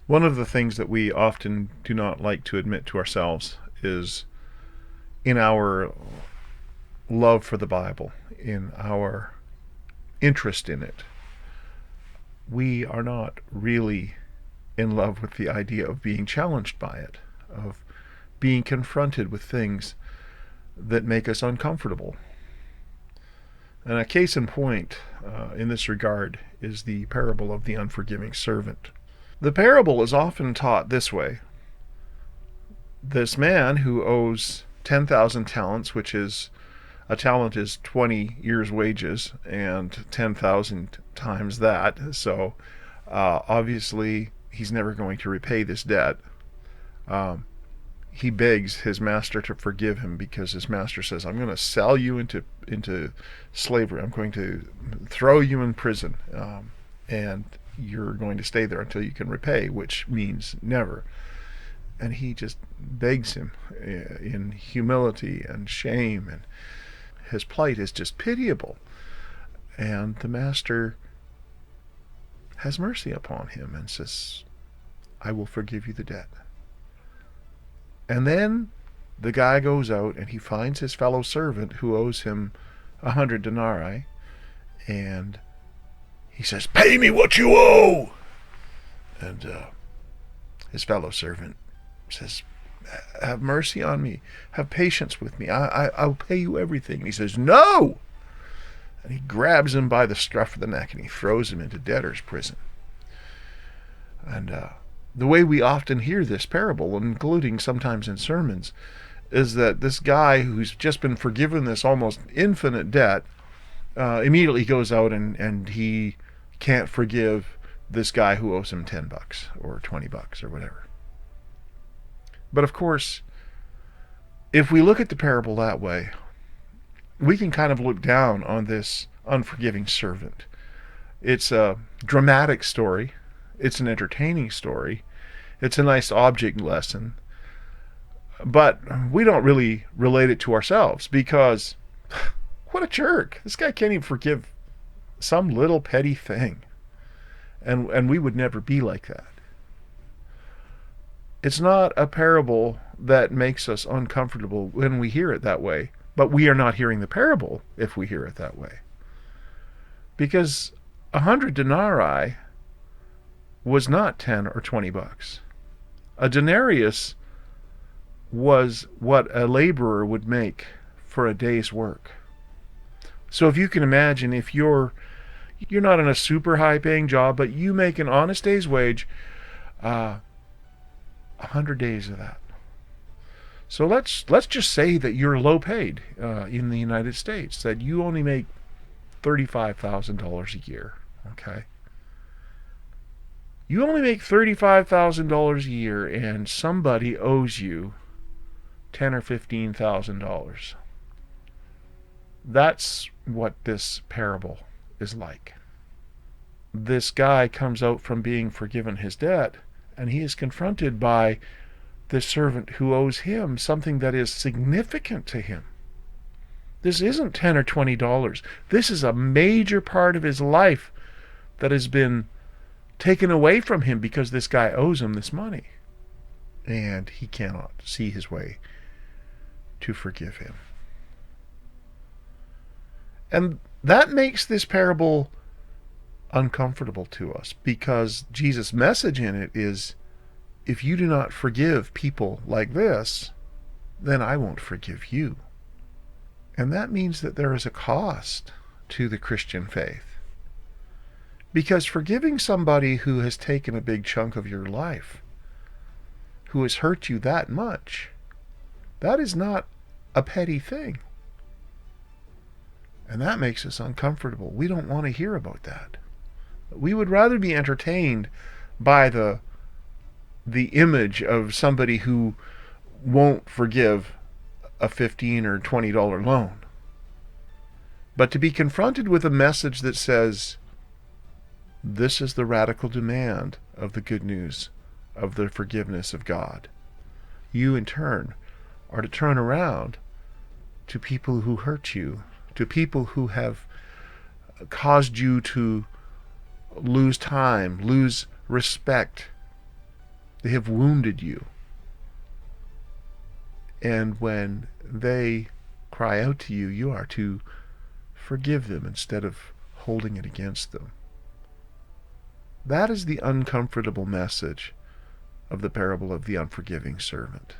One of the things that we often do not like to admit to ourselves is in our love for the Bible, in our interest in it, we are not really in love with the idea of being challenged by it, of being confronted with things that make us uncomfortable. And a case in point in this regard is the parable of the unforgiving servant. The parable is often taught this way. This man who owes 10,000 talents, which is a talent is 20 years' wages, and 10,000 times that. So obviously he's never going to repay this debt. Um, he begs his master to forgive him because his master says, "I'm going to sell you into slavery. I'm going to throw you in prison, and you're going to stay there until you can repay," which means never. And he just begs him in humility and shame, and his plight is just pitiable. And the master has mercy upon him and says, "I will forgive you the debt." And then the guy goes out and he finds his fellow servant who owes him 100 denarii, and he says, "Pay me what you owe." And his fellow servant says, "Have mercy on me. Have patience with me. I'll pay you everything." And he says, "No!" And he grabs him by the scruff of the neck and he throws him into debtor's prison. And the way we often hear this parable, including sometimes in sermons, is that this guy who's just been forgiven this almost infinite debt immediately goes out and he can't forgive this guy who owes him $10 or $20 or whatever. But of course, if we look at the parable that way, we can kind of look down on this unforgiving servant. It's a dramatic story. It's an entertaining story. It's a nice object lesson. But we don't really relate it to ourselves because what a jerk. This guy can't even forgive some little petty thing. And we would never be like that. It's not a parable that makes us uncomfortable when we hear it that way, but we are not hearing the parable if we hear it that way. Because 100 denarii was not 10 or $20. A denarius was what a laborer would make for a day's work. So if you can imagine, if you're not in a super high paying job, but you make an honest day's wage, 100 days of that. So let's just say that you're low paid in the United States, that you only make $35,000 a year. Okay. You only make $35,000 a year, and somebody owes you $10,000 or $15,000. That's what this parable is like. This guy comes out from being forgiven his debt, and he is confronted by this servant who owes him something that is significant to him. This isn't $10 or $20. This is a major part of his life that has been taken away from him because this guy owes him this money. And he cannot see his way to forgive him. And that makes this parable uncomfortable to us because Jesus' message in it is, if you do not forgive people like this, then I won't forgive you. And that means that there is a cost to the Christian faith. Because forgiving somebody who has taken a big chunk of your life, who has hurt you that much, that is not a petty thing. And that makes us uncomfortable. We don't want to hear about that. We would rather be entertained by the image of somebody who won't forgive a $15 or $20 loan. But to be confronted with a message that says, this is the radical demand of the good news of the forgiveness of God. You, in turn, are to turn around to people who hurt you, to people who have caused you to lose time, lose respect, They have wounded you. And when they cry out to you, you are to forgive them instead of holding it against them. That is the uncomfortable message of the parable of the unforgiving servant.